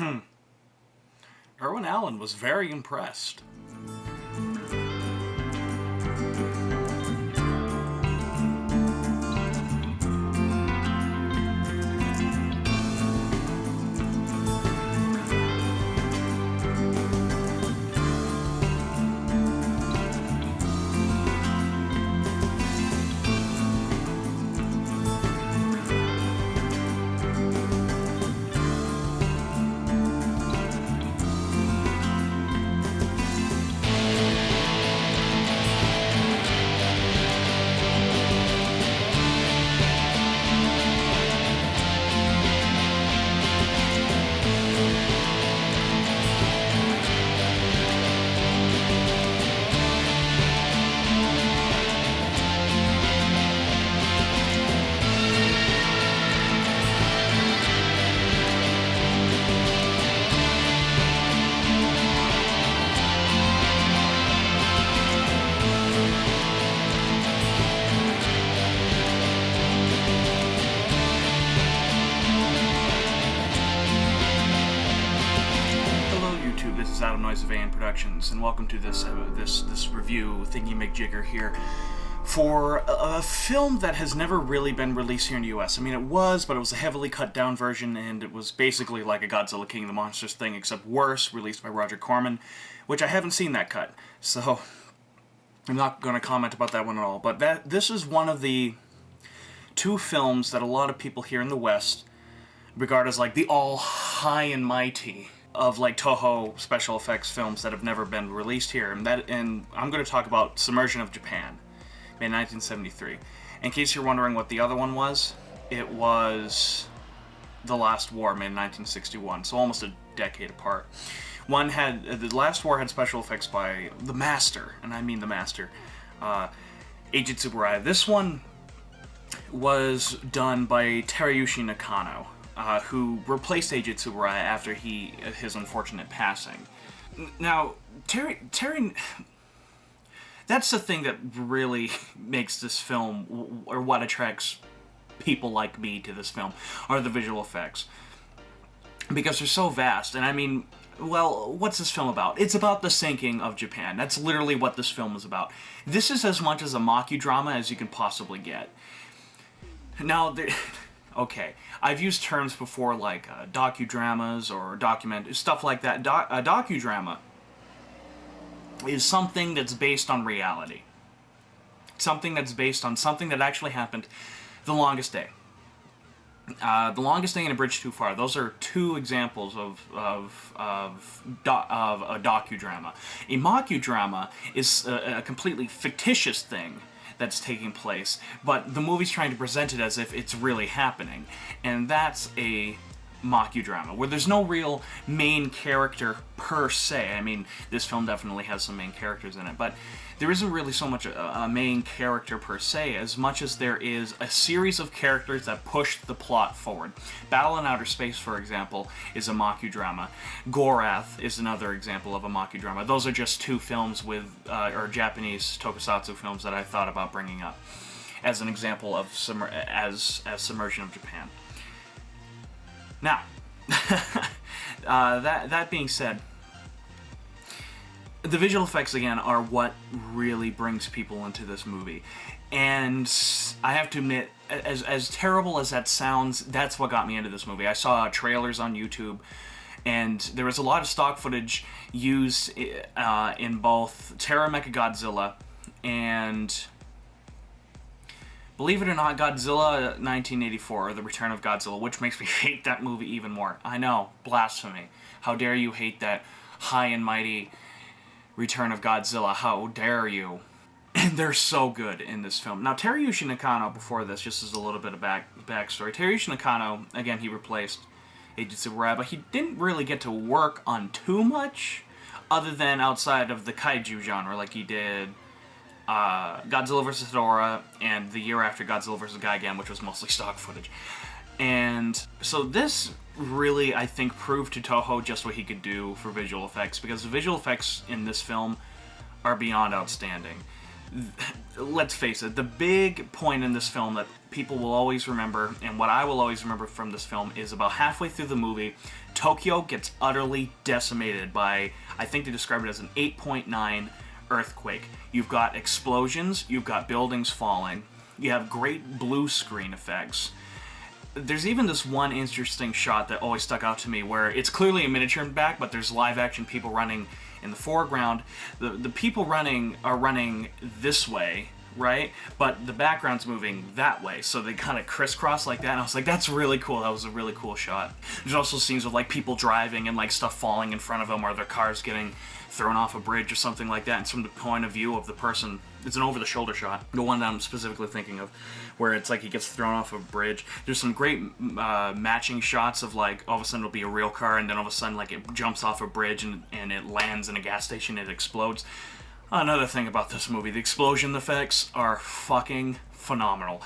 Irwin Allen was very impressed. Noyes Productions, and welcome to this review thingy-majigger here for a film that has never really been released here in the US. I mean, it was, but it was a heavily cut-down version, and it was basically like a Godzilla King of the Monsters thing, except worse, released by Roger Corman, which I haven't seen that cut, so I'm not going to comment about that one at all. But this is one of the two films that a lot of people here in the West regard as like the all high and mighty of like Toho special effects films that have never been released here, and I'm going to talk about Submersion of Japan, made in 1973. In case you're wondering what the other one was, it was The Last War, made in 1961, so almost a decade apart. The Last War had special effects by the master, and I mean the master, Eiji Tsuburaya. This one was done by Terayushi Nakano, who replaced Eiji Tsuburaya after his unfortunate passing. Now, Terry, that's the thing that really makes this film, or what attracts people like me to this film, are the visual effects. Because they're so vast, and I mean, well, what's this film about? It's about the sinking of Japan. That's literally what this film is about. This is as much as a mockudrama as you can possibly get. Now, okay, I've used terms before like docudramas or stuff like that. A docudrama is something that's based on reality. Something that's based on something that actually happened. The Longest Day. The Longest Day and A Bridge Too Far. Those are two examples of a docudrama. A mockudrama is a completely fictitious thing that's taking place, but the movie's trying to present it as if it's really happening, and that's a mockudrama, where there's no real main character per se. I mean, this film definitely has some main characters in it, but there isn't really so much a main character per se, as much as there is a series of characters that push the plot forward. Battle in Outer Space, for example, is a mockudrama. Gorath is another example of a mockudrama. Those are just two films or Japanese tokusatsu films that I thought about bringing up as an example of Submersion of Japan. Now, that being said, the visual effects, again, are what really brings people into this movie. And I have to admit, as terrible as that sounds, that's what got me into this movie. I saw trailers on YouTube, and there was a lot of stock footage used in both Terra Mechagodzilla and, believe it or not, Godzilla 1984, or The Return of Godzilla, which makes me hate that movie even more. I know, blasphemy. How dare you hate that high and mighty Return of Godzilla, how dare you? And they're so good in this film. Now, Terayushi Nakano, before this, just as a little bit of backstory, Terayushi Nakano, again, he replaced Eiji Tsuburaya, but he didn't really get to work on too much, other than outside of the kaiju genre, like he did Godzilla vs. Ghidorah, and the year after Godzilla vs. Gigan, which was mostly stock footage. And so this really, I think, proved to Toho just what he could do for visual effects, because the visual effects in this film are beyond outstanding. let's face it, the big point in this film that people will always remember, and what I will always remember from this film, is about halfway through the movie, Tokyo gets utterly decimated by, I think they describe it as an 8.9 earthquake. You've got explosions, you've got buildings falling, you have great blue screen effects. There's even this one interesting shot that always stuck out to me where it's clearly a miniature in back, but there's live action people running in the foreground. The people running are running this way, right? But the background's moving that way, so they kind of crisscross like that, and I was like, that's really cool. That was a really cool shot. There's also scenes of like people driving and like stuff falling in front of them, or their cars getting thrown off a bridge or something like that, and it's from the point of view of the person. It's an over-the-shoulder shot, the one that I'm specifically thinking of, where it's like he gets thrown off a bridge. There's some great matching shots of like, all of a sudden it'll be a real car, and then all of a sudden like it jumps off a bridge and it lands in a gas station, it explodes. Another thing about this movie, the explosion effects are fucking phenomenal.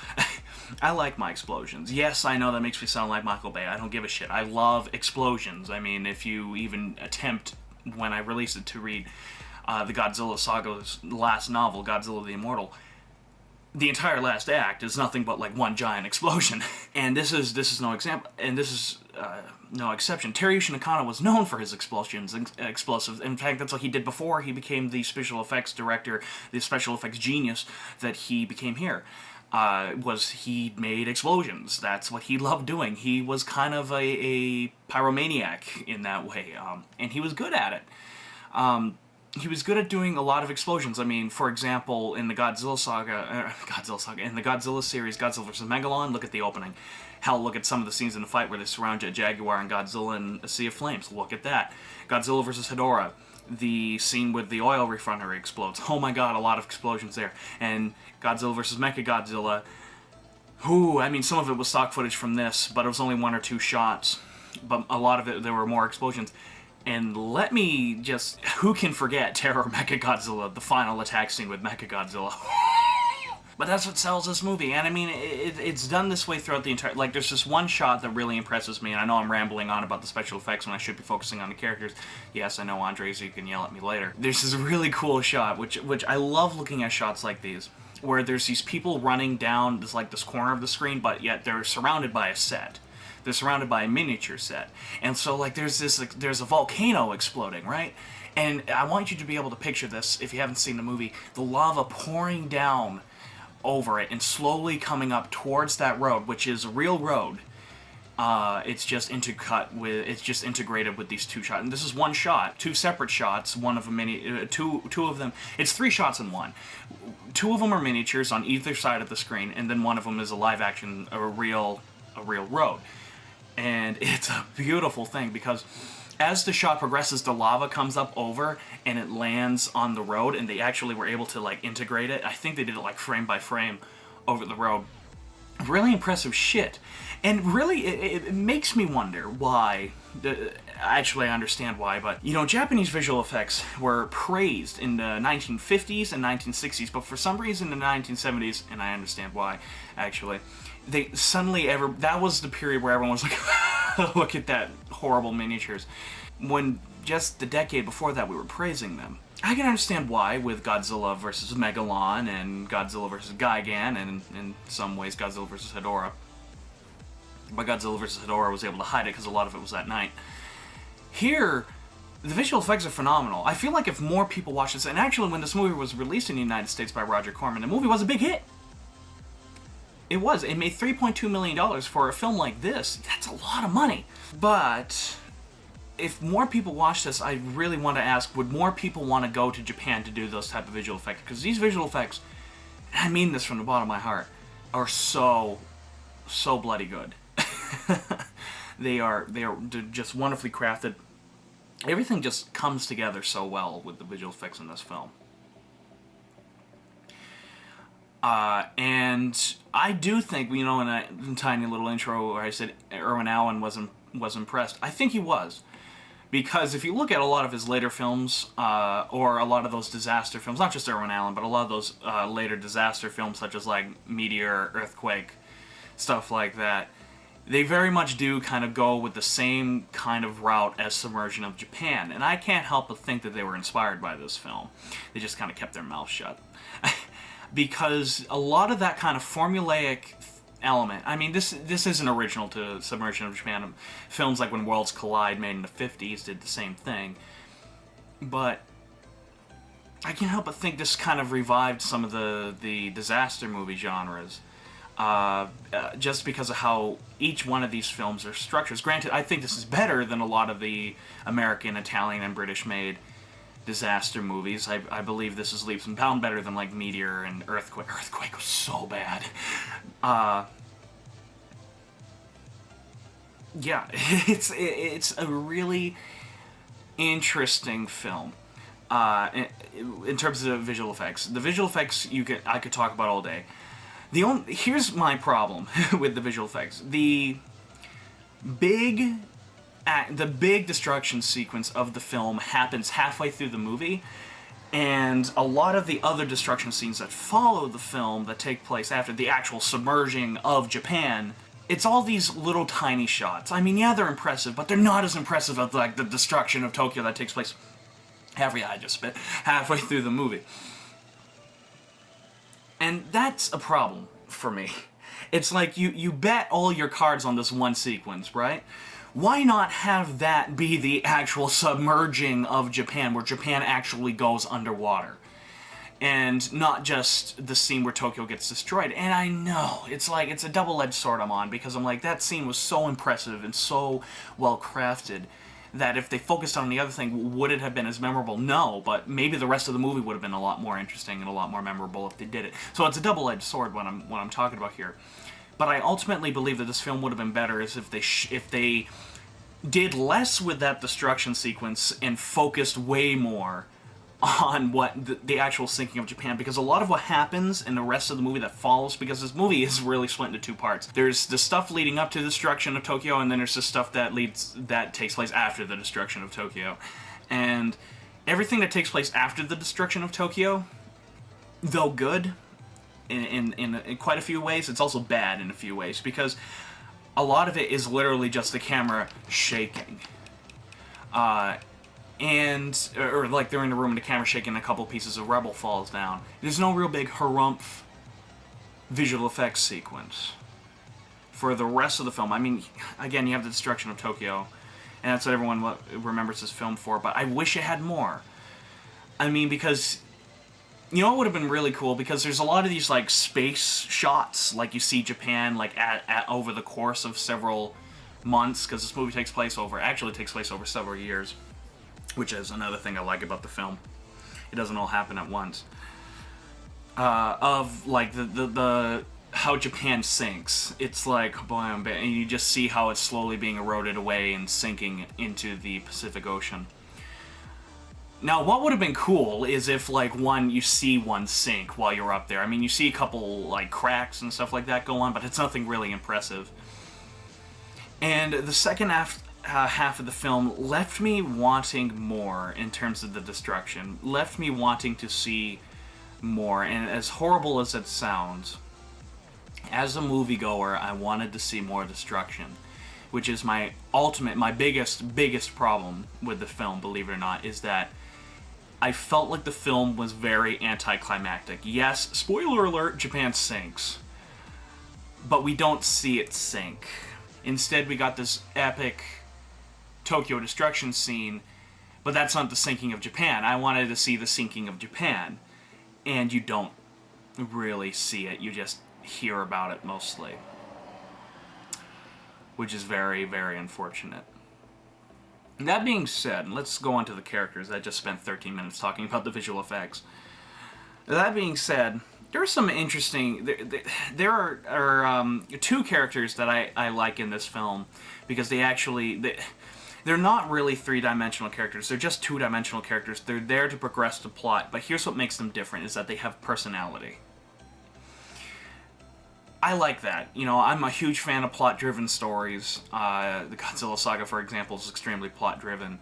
I like my explosions. Yes, I know that makes me sound like Michael Bay. I don't give a shit. I love explosions. I mean, if you even attempt, when I released it, to read the Godzilla saga's last novel, Godzilla the Immortal, the entire last act is nothing but like one giant explosion. And this is no example, and this is no exception. Teruyuki Nakano was known for his explosions, explosives. In fact, that's what he did before he became the special effects director, the special effects genius that he became here. Was he made explosions. That's what he loved doing. He was kind of a pyromaniac in that way, and he was good at it. He was good at doing a lot of explosions. I mean, for example, in the Godzilla saga, in the Godzilla series, Godzilla vs. Megalon, look at the opening. Hell, look at some of the scenes in the fight where they surround Jet Jaguar and Godzilla in a sea of flames. Look at that. Godzilla vs. Hedorah, the scene with the oil refinery explodes. Oh my god, a lot of explosions there. And Godzilla vs. Mechagodzilla, I mean, some of it was stock footage from this, but it was only one or two shots. But a lot of it, there were more explosions. And let me just, who can forget Terror Mechagodzilla, the final attack scene with Mechagodzilla? But that's what sells this movie, and I mean, it's done this way throughout the entire, like, there's just one shot that really impresses me, and I know I'm rambling on about the special effects when I should be focusing on the characters. Yes, I know, Andre, so you can yell at me later. There's this really cool shot, which I love looking at shots like these, where there's these people running down this corner of the screen, but yet they're surrounded by a set. They're surrounded by a miniature set. And so, like, there's a volcano exploding, right? And I want you to be able to picture this, if you haven't seen the movie, the lava pouring down over it and slowly coming up towards that road, which is a real road. It's just integrated with these two shots. And this is one shot, two separate shots, one of them two of them. It's three shots in one. Two of them are miniatures on either side of the screen, and then one of them is a live action, a real road. And it's a beautiful thing because as the shot progresses, the lava comes up over and it lands on the road, and they actually were able to like integrate it. I think they did it like frame by frame over the road. Really impressive shit. And really, it makes me wonder why. Actually, I understand why, but, you know, Japanese visual effects were praised in the 1950s and 1960s, but for some reason in the 1970s, and I understand why, actually, they suddenly that was the period where everyone was like, look at that, horrible miniatures. When just the decade before that, we were praising them. I can understand why with Godzilla vs. Megalon and Godzilla vs. Gigan, and in some ways Godzilla vs. Hedorah. But Godzilla vs. Hedorah was able to hide it because a lot of it was at night. Here, the visual effects are phenomenal. I feel like if more people watch this, and actually when this movie was released in the United States by Roger Corman, the movie was a big hit. It was. It made $3.2 million for a film like this. That's a lot of money. But if more people watch this, I really want to ask, would more people want to go to Japan to do those type of visual effects? Because these visual effects, and I mean this from the bottom of my heart, are so bloody good. They're just wonderfully crafted. Everything just comes together so well with the visual effects in this film. And I do think, you know, in a tiny little intro where I said Irwin Allen was impressed, I think he was. Because if you look at a lot of his later films, or a lot of those disaster films, not just Irwin Allen, but a lot of those later disaster films such as like Meteor, Earthquake, stuff like that, they very much do kind of go with the same kind of route as Submersion of Japan. And I can't help but think that they were inspired by this film. They just kind of kept their mouth shut. because a lot of that kind of formulaic element. I mean, this isn't original to Submersion of Japan. Films like When Worlds Collide, made in the 50s, did the same thing. But I can't help but think this kind of revived some of the disaster movie genres. Just because of how each one of these films are structured. Granted, I think this is better than a lot of the American, Italian, and British-made disaster movies. I believe this is leaps and bounds better than like Meteor and Earthquake. Earthquake was so bad. Yeah, it's a really interesting film. In terms of visual effects, the visual effects I could talk about all day. Here's my problem with the visual effects. The big destruction sequence of the film happens halfway through the movie, and a lot of the other destruction scenes that follow the film that take place after the actual submerging of Japan, it's all these little tiny shots. I mean, yeah, they're impressive, but they're not as impressive as like the destruction of Tokyo that takes place halfway through the movie. And that's a problem for me. It's like you bet all your cards on this one sequence, right? Why not have that be the actual submerging of Japan, where Japan actually goes underwater? And not just the scene where Tokyo gets destroyed. And I know, it's a double-edged sword I'm on, because I'm like, that scene was so impressive and so well crafted that if they focused on the other thing, would it have been as memorable? No, but maybe the rest of the movie would have been a lot more interesting and a lot more memorable if they did it. So it's a double-edged sword what I'm talking about here. But I ultimately believe that this film would have been better if they did less with that destruction sequence and focused way more on what the actual sinking of Japan, because a lot of what happens in the rest of the movie that follows, because this movie is really split into two parts. There's the stuff leading up to the destruction of Tokyo, and then there's the stuff that takes place after the destruction of Tokyo. And everything that takes place after the destruction of Tokyo, though good in quite a few ways, it's also bad in a few ways, because a lot of it is literally just the camera shaking. Or like they're in the room and the camera shaking and a couple pieces of rubble falls down. There's no real big harumph visual effects sequence for the rest of the film. I mean, again, you have the destruction of Tokyo, and that's what everyone remembers this film for, but I wish it had more. I mean, because, you know what would have been really cool? Because there's a lot of these, like, space shots, like you see Japan, like, over the course of several months, because this movie takes place over several years. Which is another thing I like about the film. It doesn't all happen at once. Of like the how Japan sinks. It's like boom, and you just see how it's slowly being eroded away and sinking into the Pacific Ocean. Now, what would have been cool is if you see one sink while you're up there. I mean, you see a couple like cracks and stuff like that go on, but it's nothing really impressive. And the second half of the film left me wanting more in terms of the destruction. Left me wanting to see more. And as horrible as it sounds, as a moviegoer, I wanted to see more destruction. Which is my biggest problem with the film, believe it or not, is that I felt like the film was very anticlimactic. Yes, spoiler alert, Japan sinks. But we don't see it sink. Instead, we got this epic Tokyo destruction scene, but that's not the sinking of Japan. I wanted to see the sinking of Japan, and you don't really see it. You just hear about it mostly, which is very, very unfortunate. That being said, let's go on to the characters. I just spent 13 minutes talking about the visual effects. That being said, there are some interesting... There are two characters that I like in this film, because they're not really three-dimensional characters. They're just two-dimensional characters. They're there to progress the plot, but here's what makes them different, is that they have personality. I like that. You know, I'm a huge fan of plot-driven stories. The Godzilla saga, for example, is extremely plot-driven.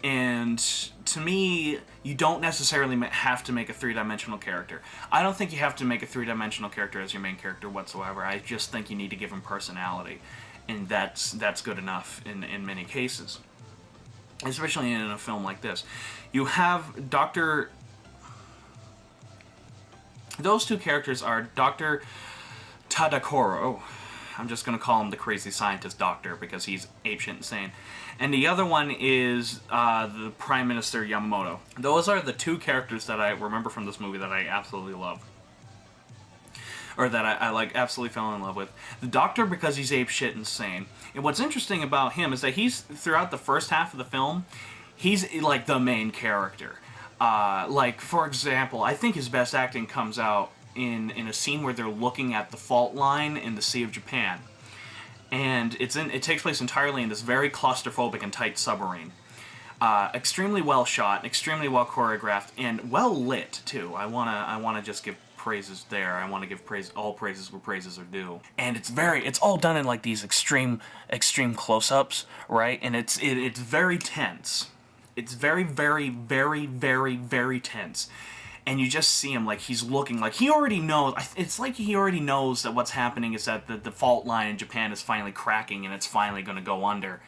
And to me, you don't necessarily have to make a three-dimensional character. I don't think you have to make a three-dimensional character as your main character whatsoever. I just think you need to give him personality. And that's good enough in many cases. especially in a film like this. You have Dr. Those two characters are Dr. Tadakoro. I'm just going to call him the crazy scientist doctor because he's apeshit insane. And the other one is the Prime Minister Yamamoto. Those are the two characters that I remember from this movie that I absolutely love. Or that I like absolutely fell in love with. The doctor, because he's apeshit insane. And what's interesting about him is that he's, throughout the first half of the film, he's like the main character. Like, for example, I think his best acting comes out in a scene where they're looking at the fault line in the Sea of Japan. And it takes place entirely in this very claustrophobic and tight submarine. Extremely well shot, extremely well choreographed, and well lit too. I wanna just give praises there. I want to give all praises where praises are due. And it's all done in like these extreme close-ups, right? And it's very tense. It's very, very, very, very, very tense. And you just see him like he's looking like he already knows. It's like he already knows that what's happening is that the fault line in Japan is finally cracking and it's finally going to go under.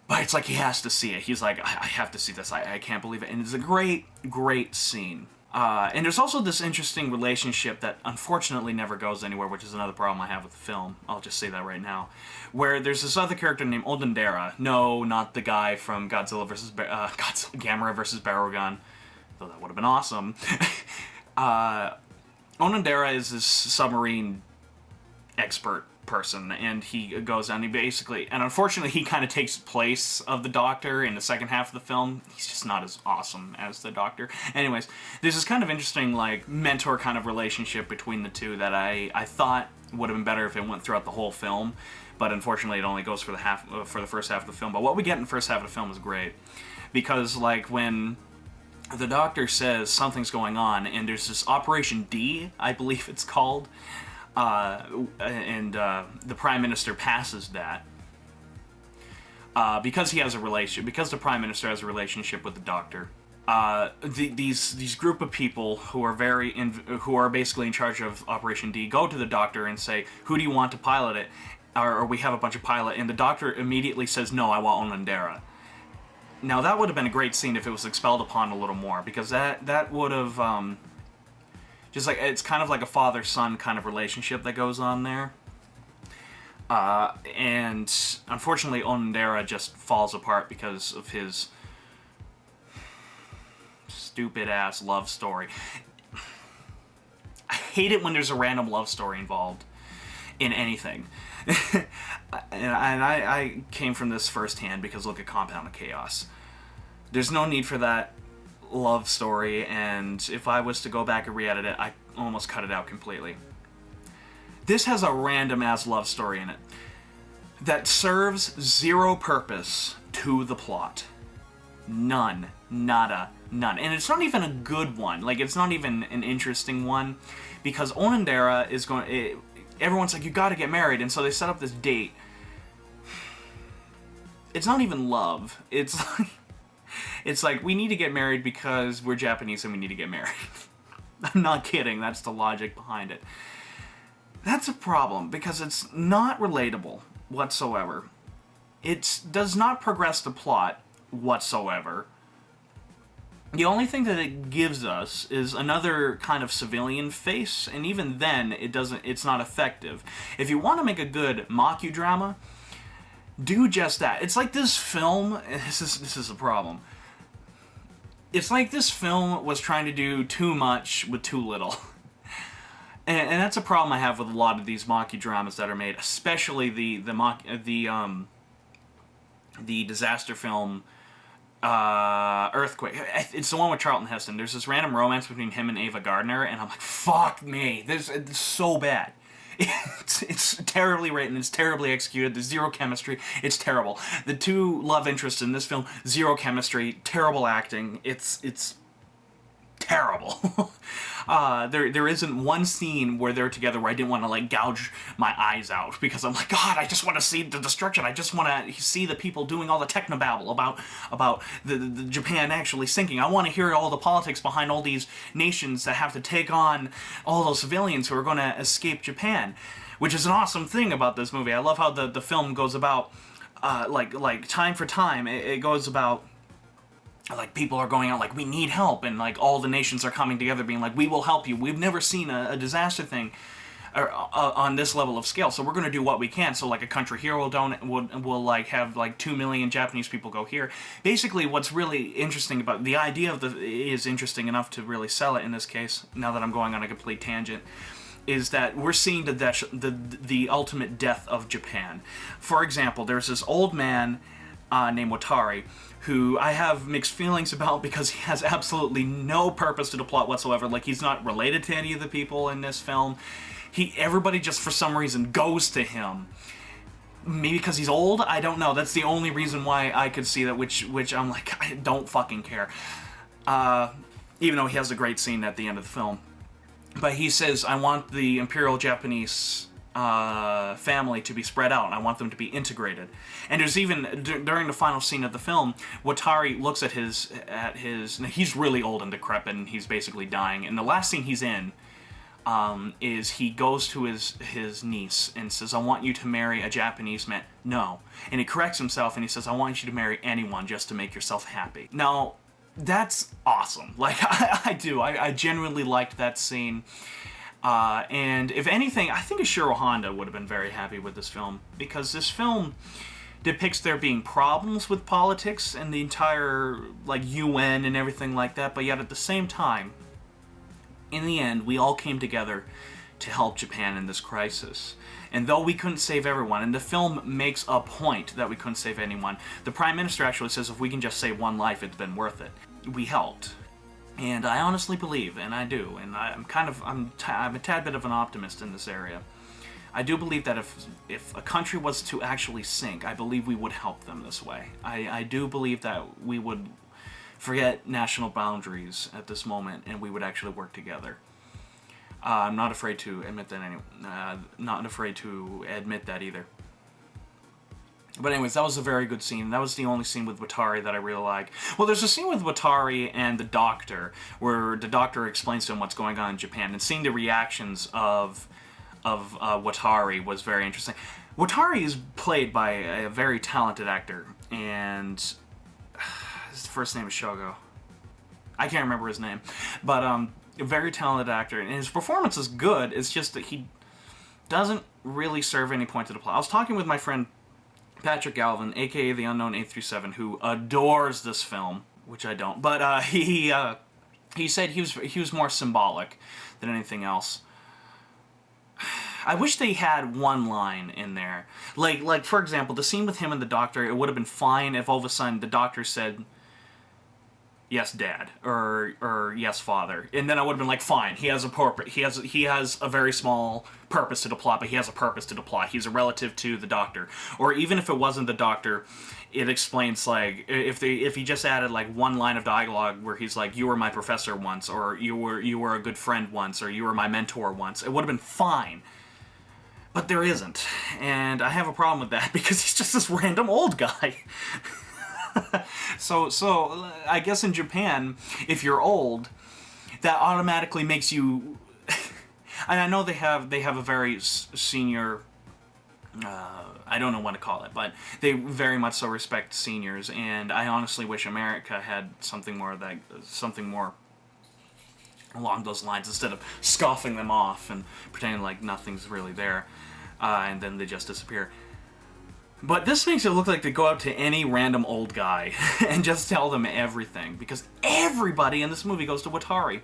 But it's like he has to see it. He's like, I have to see this. I can't believe it. And it's a great, great scene. And there's also this interesting relationship that unfortunately never goes anywhere, which is another problem I have with the film. I'll just say that right now. Where there's this other character named Onodera. No, not the guy from Godzilla vs. Gamera vs. Barugan. Though that would have been awesome. Onodera is this submarine expert person, and he goes down, and unfortunately he kind of takes place of the Doctor in the second half of the film. He's just not as awesome as the Doctor. Anyways, there's this kind of interesting, like, mentor kind of relationship between the two that I thought would have been better if it went throughout the whole film, but unfortunately it only goes for the first half of the film. But what we get in the first half of the film is great, because, like, when the Doctor says something's going on, and there's this Operation D, I believe it's called, and the Prime Minister passes that because he has a relationship, because the Prime Minister has a relationship with the Doctor. These group of people who are basically in charge of Operation D go to the Doctor and say, "Who do you want to pilot it?" Or we have a bunch of pilot, and the Doctor immediately says, "No, I want Onodera." Now that would have been a great scene if it was expelled upon a little more, because that would have just like, it's kind of like a father-son kind of relationship that goes on there. And unfortunately, Onodera just falls apart because of his stupid-ass love story. I hate it when there's a random love story involved in anything. And I came from this firsthand, because look at Compound of Chaos. There's no need for that love story, and if I was to go back and re-edit it, I almost cut it out completely. This has a random-ass love story in it that serves zero purpose to the plot. None. Nada. None. And it's not even a good one. Like, it's not even an interesting one, because Onodera is going... everyone's like, you gotta get married, and so they set up this date. It's not even love. It's like, we need to get married because we're Japanese and we need to get married. I'm not kidding, that's the logic behind it. That's a problem, because it's not relatable whatsoever. It does not progress the plot whatsoever. The only thing that it gives us is another kind of civilian face, and even then, it's not effective. If you want to make a good mockudrama, do just that. It's like this film, this is a problem. It's like this film was trying to do too much with too little. And that's a problem I have with a lot of these mockudramas that are made, especially the disaster film Earthquake. It's the one with Charlton Heston. There's this random romance between him and Ava Gardner, and I'm like, fuck me, it's so bad. It's terribly written, it's terribly executed, there's zero chemistry, it's terrible. The two love interests in this film, zero chemistry, terrible acting, it's terrible. There isn't one scene where they're together where I didn't want to, like, gouge my eyes out, because I'm like, God, I just want to see the destruction. I just want to see the people doing all the technobabble about the Japan actually sinking. I want to hear all the politics behind all these nations that have to take on all those civilians who are going to escape Japan, which is an awesome thing about this movie. I love how the film goes about like time for time, it goes about, like, people are going out like, we need help, and like all the nations are coming together being like, we will help you. We've never seen a disaster thing on this level of scale, so we're going to do what we can. So like a country here will like have like 2 million Japanese people go here. Basically, what's really interesting about the idea of is interesting enough to really sell it in this case, now that I'm going on a complete tangent, is that we're seeing the ultimate death of Japan. For example, there's this old man named Watari, who I have mixed feelings about because he has absolutely no purpose to the plot whatsoever. Like, he's not related to any of the people in this film. Everybody just for some reason goes to him. Maybe because he's old? I don't know. That's the only reason why I could see that, which I'm like, I don't fucking care. Even though he has a great scene at the end of the film. But he says, I want the Imperial Japanese family to be spread out, and I want them to be integrated. And there's even, during the final scene of the film, Watari looks at his he's really old and decrepit, and he's basically dying. And the last scene he's in is he goes to his niece and says, I want you to marry a Japanese man. No. And he corrects himself and he says, I want you to marry anyone just to make yourself happy. Now, that's awesome. Like, I do. I genuinely liked that scene. And if anything, I think Ishiro Honda would have been very happy with this film, because this film depicts there being problems with politics and the entire, like, UN and everything like that, but yet at the same time, in the end, we all came together to help Japan in this crisis. And though we couldn't save everyone, and the film makes a point that we couldn't save anyone, the Prime Minister actually says if we can just save one life, it's been worth it. We helped. And I honestly believe, and I do, and I'm a tad bit of an optimist in this area. I do believe that if a country was to actually sink, I believe we would help them this way. I do believe that we would forget national boundaries at this moment, and we would actually work together. I'm not afraid to admit that. Not afraid to admit that either. But anyways, that was a very good scene. That was the only scene with Watari that I really like. Well, there's a scene with Watari and the doctor, where the doctor explains to him what's going on in Japan, and seeing the reactions of Watari was very interesting. Watari is played by a very talented actor, and his first name is Shogo. I can't remember his name, but a very talented actor, and his performance is good. It's just that he doesn't really serve any point to the plot. I was talking with my friend Patrick Galvin, aka the Unknown 837, who adores this film, which I don't. But he said he was more symbolic than anything else. I wish they had one line in there, like for example, the scene with him and the doctor. It would have been fine if all of a sudden the doctor said, "Yes, Dad," or "Yes, Father," and then I would have been like, "Fine, he has a purpose. He has a very small purpose to the plot, but he has a purpose to the plot. He's a relative to the Doctor." Or even if it wasn't the Doctor, it explains, like, if he just added like one line of dialogue where he's like, "You were my professor once," or "You were a good friend once," or "You were my mentor once," it would have been fine. But there isn't, and I have a problem with that because he's just this random old guy. So I guess in Japan, if you're old, that automatically makes you. And I know they have a very senior. I don't know what to call it, but they very much so respect seniors, and I honestly wish America had something more along those lines, instead of scoffing them off and pretending like nothing's really there, and then they just disappear. But this makes it look like they go out to any random old guy and just tell them everything, because everybody in this movie goes to Watari.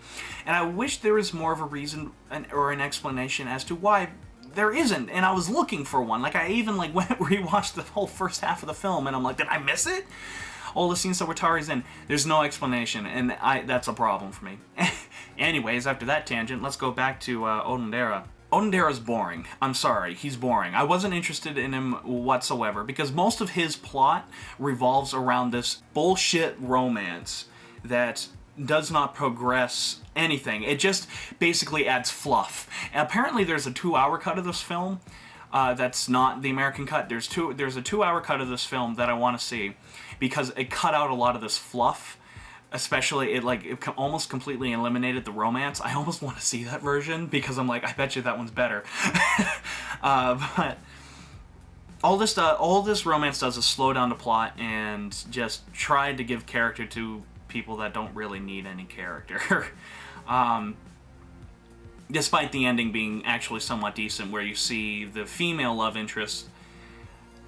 And I wish there was more of a reason or an explanation as to why there isn't, and I was looking for one. Like, I even rewatched the whole first half of the film, and I'm like, did I miss it? All the scenes that Watari's in, there's no explanation, and that's a problem for me. Anyways, after that tangent, let's go back to Odendera. Odendera's boring. I'm sorry, he's boring. I wasn't interested in him whatsoever, because most of his plot revolves around this bullshit romance that does not progress anything. It just basically adds fluff. And apparently there's a 2-hour cut of this film that's not the American cut. There's a 2-hour cut of this film that I want to see, because it cut out a lot of this fluff. Especially, it almost completely eliminated the romance. I almost want to see that version, because I'm like, I bet you that one's better. But all this romance does is slow down the plot and just try to give character to people that don't really need any character. Despite the ending being actually somewhat decent, where you see the female love interest,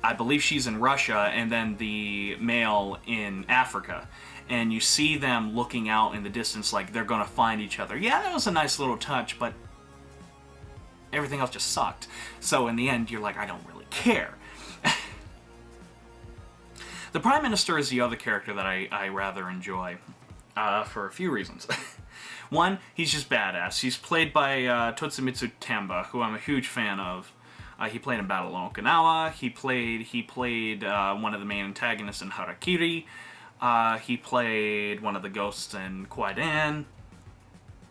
I believe she's in Russia, and then the male in Africa. And you see them looking out in the distance like they're going to find each other. Yeah, that was a nice little touch, but everything else just sucked. So in the end, you're like, I don't really care. The Prime Minister is the other character that I rather enjoy, for a few reasons. One, he's just badass. He's played by Totsumitsu Tamba, who I'm a huge fan of. He played in Battle of Okinawa. He played one of the main antagonists in Harakiri. He played one of the ghosts in Kwaidan.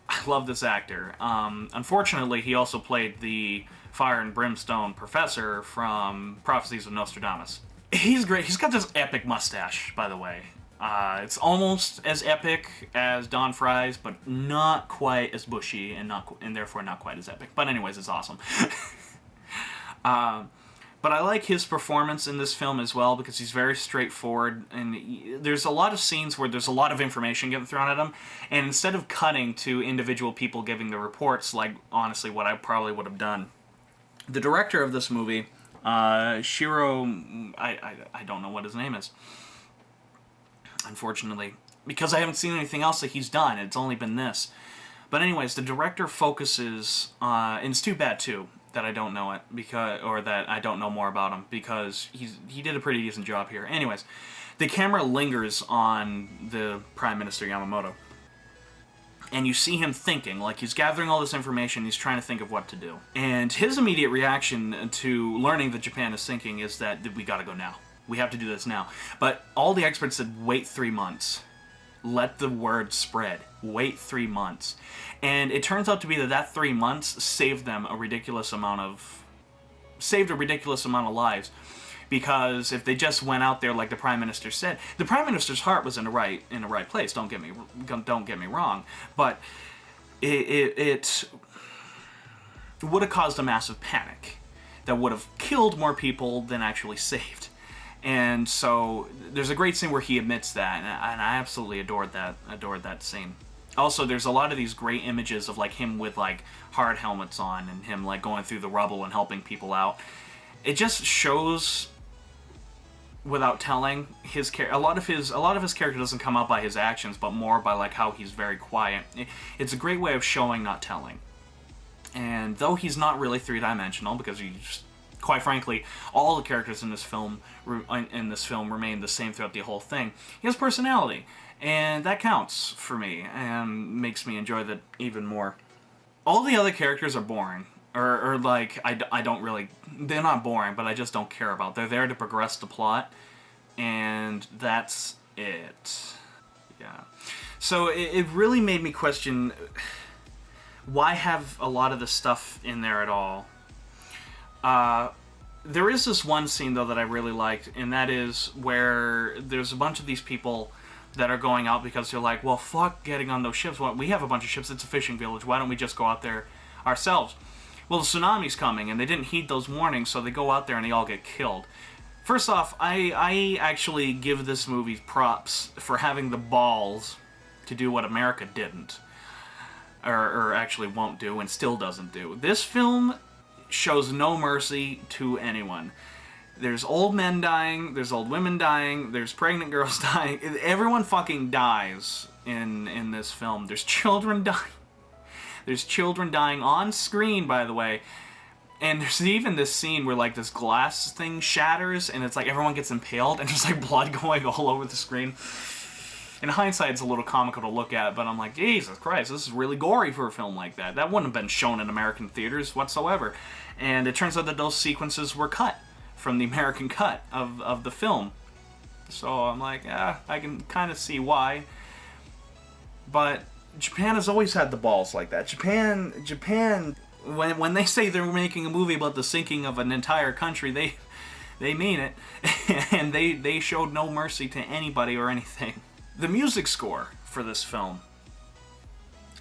I love this actor. Unfortunately, he also played the Fire and Brimstone professor from Prophecies of Nostradamus. He's great. He's got this epic mustache, by the way. It's almost as epic as Don Fry's, but not quite as bushy, and therefore not quite as epic. But anyways, it's awesome. But I like his performance in this film as well, because he's very straightforward, and there's a lot of scenes where there's a lot of information getting thrown at him, and instead of cutting to individual people giving the reports, like, honestly, what I probably would have done, the director of this movie, Shiro, I don't know what his name is, unfortunately, because I haven't seen anything else that he's done. It's only been this. But anyways, the director focuses, and it's too bad too that I don't know it, or that I don't know more about him, because he did a pretty decent job here. Anyways, the camera lingers on the Prime Minister Yamamoto, and you see him thinking, like he's gathering all this information, he's trying to think of what to do. And his immediate reaction to learning that Japan is sinking is that we gotta go now. We have to do this now. But all the experts said, wait 3 months. Let the word spread. Wait 3 months. And it turns out to be that 3 months saved them a ridiculous amount of lives. Because if they just went out there like the Prime Minister said, the Prime Minister's heart was in the right place. Don't get me wrong, but it would have caused a massive panic that would have killed more people than actually saved. And so there's a great scene where he admits that, and I absolutely adored that scene. Also, there's a lot of these great images of like him with like hard helmets on, and him like going through the rubble and helping people out. It just shows, without telling, a lot of his character doesn't come out by his actions, but more by like how he's very quiet. It's a great way of showing, not telling. And though he's not really three-dimensional, because quite frankly, all the characters in this film remain the same throughout the whole thing, he has personality, and that counts for me and makes me enjoy that even more. All the other characters are boring. Or like, I don't really... They're not boring, but I just don't care about. They're there to progress the plot, and that's it. Yeah. So it really made me question, why have a lot of this stuff in there at all? There is this one scene, though, that I really liked, and that is where there's a bunch of these people that are going out because they're like, well, fuck getting on those ships. Well, we have a bunch of ships. It's a fishing village. Why don't we just go out there ourselves? Well, the tsunami's coming, and they didn't heed those warnings, so they go out there and they all get killed. First off, I actually give this movie props for having the balls to do what America didn't. Or actually won't do, and still doesn't do. This film shows no mercy to anyone. There's old men dying, there's old women dying, there's pregnant girls dying. Everyone fucking dies in this film. There's children dying. There's children dying on screen, by the way. And there's even this scene where, like, this glass thing shatters, and it's like everyone gets impaled, and there's, like, blood going all over the screen. In hindsight, it's a little comical to look at, but I'm like, Jesus Christ, this is really gory for a film like that. That wouldn't have been shown in American theaters whatsoever. And it turns out that those sequences were cut from the American cut of the film. So I'm like, I can kind of see why. But Japan has always had the balls like that. Japan, when they say they're making a movie about the sinking of an entire country, they mean it. And they showed no mercy to anybody or anything. The music score for this film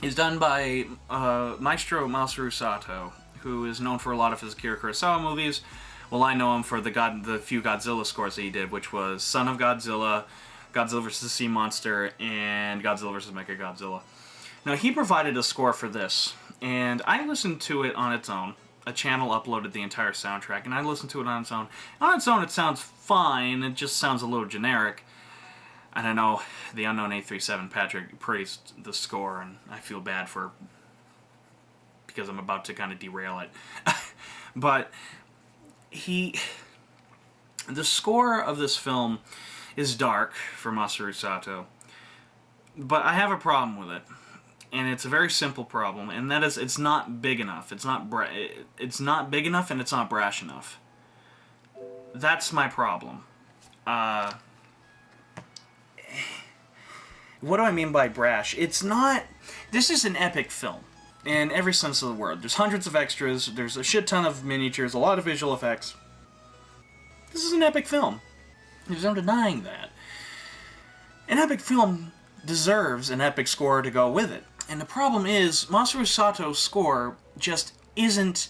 is done by Maestro Masaru Sato, who is known for a lot of his Akira Kurosawa movies, Well, I know him for the few Godzilla scores that he did, which was Son of Godzilla, Godzilla vs. the Sea Monster, and Godzilla vs. Mechagodzilla. Now, he provided a score for this, and I listened to it on its own. A channel uploaded the entire soundtrack, and I listened to it on its own. On its own, it sounds fine. It just sounds a little generic. And I know the Unknown 837 Patrick praised the score, and I feel bad because I'm about to kind of derail it. But the score of this film is dark for Masaru Sato, but I have a problem with it. And it's a very simple problem, and that is it's not big enough. It's not big enough, and it's not brash enough. That's my problem. What do I mean by brash? It's not... This is an epic film, in every sense of the word. There's hundreds of extras, there's a shit ton of miniatures, a lot of visual effects. This is an epic film. There's no denying that. An epic film deserves an epic score to go with it. And the problem is, Masaru Sato's score just isn't...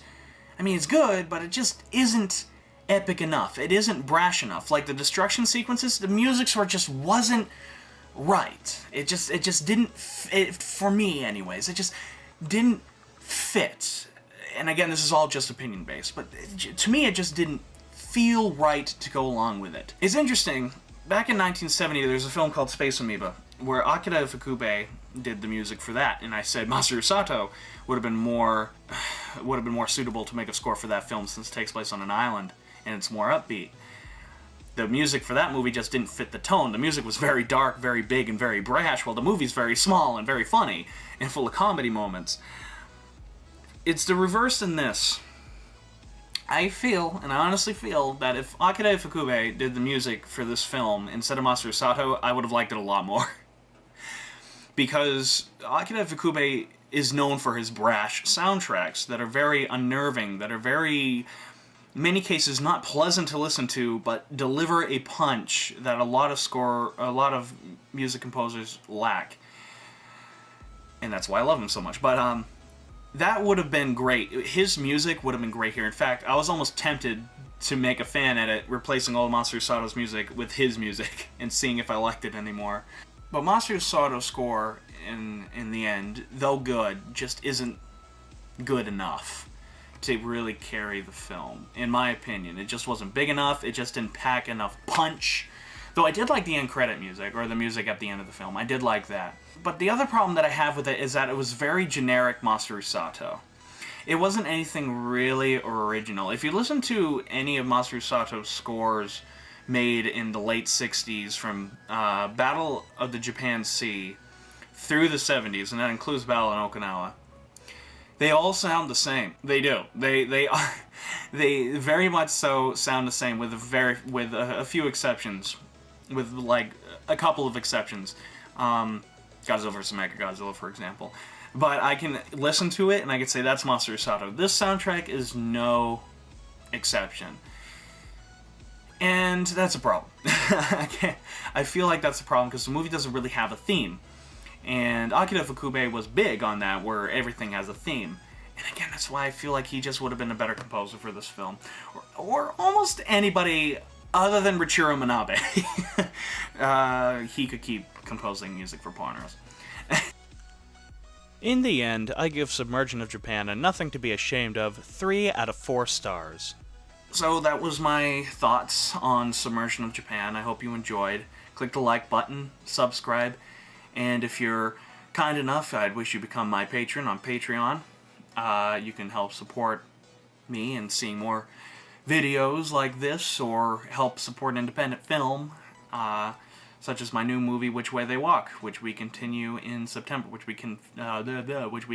I mean, it's good, but it just isn't epic enough. It isn't brash enough. Like, the destruction sequences, the music score just wasn't right. It just didn't fit, for me anyways. It just didn't fit. And again, this is all just opinion-based, but to me it just didn't feel right to go along with it. It's interesting, back in 1970 there's a film called Space Amoeba, where Akira Ifukube did the music for that, and I said Masaru Sato would have been more suitable to make a score for that film since it takes place on an island and it's more upbeat. The music for that movie just didn't fit the tone. The music was very dark, very big, and very brash, while the movie's very small and very funny and full of comedy moments. It's the reverse in this. I feel, and I honestly feel, that if Akira Ifukube did the music for this film instead of Masaru Sato, I would have liked it a lot more. Because Akira Ifukube is known for his brash soundtracks that are very unnerving, that are very, in many cases, not pleasant to listen to, but deliver a punch that a lot of music composers lack. And that's why I love him so much. But that would have been great. His music would have been great here. In fact, I was almost tempted to make a fan edit replacing all of Masaru Sato's music with his music and seeing if I liked it anymore. But Masaru Sato's score, in the end, though good, just isn't good enough to really carry the film, in my opinion. It just wasn't big enough, it just didn't pack enough punch. Though I did like the end credit music, or the music at the end of the film, I did like that. But the other problem that I have with it is that it was very generic Masaru Sato. It wasn't anything really original. If you listen to any of Masaru Sato's scores made in the late 60s, from Battle of the Japan Sea through the 70s, and that includes Battle in Okinawa, they all sound the same. They do. They very much so sound the same, with a few exceptions, with like a couple of exceptions. Godzilla vs. Mechagodzilla, for example. But I can listen to it and I can say that's Masaru Sato. This soundtrack is no exception. And that's a problem. I feel like that's a problem because the movie doesn't really have a theme. And Akira Ifukube was big on that, where everything has a theme. And again, that's why I feel like he just would have been a better composer for this film. Or almost anybody other than Richiro Manabe. He could keep composing music for pornos. In the end, I give Submersion of Japan a nothing to be ashamed of 3 out of 4 stars. So that was my thoughts on Submersion of Japan. I hope you enjoyed. Click the like button, subscribe, and if you're kind enough, I'd wish you become my patron on Patreon. You can help support me in seeing more videos like this, or help support independent film, such as my new movie Which Way They Walk, which we continue in September, which we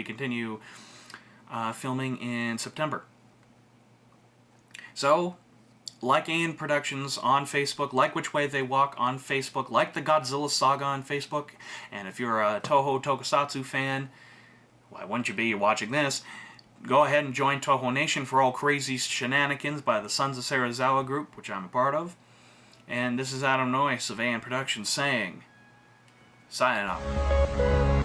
continue filming in September. So, like AN Productions on Facebook, like Which Way They Walk on Facebook, like the Godzilla Saga on Facebook, and if you're a Toho Tokusatsu fan, why wouldn't you be watching this? Go ahead and join Toho Nation for all crazy shenanigans by the Sons of Serizawa group, which I'm a part of. And this is Adam Noyes of AN Productions saying, signing off.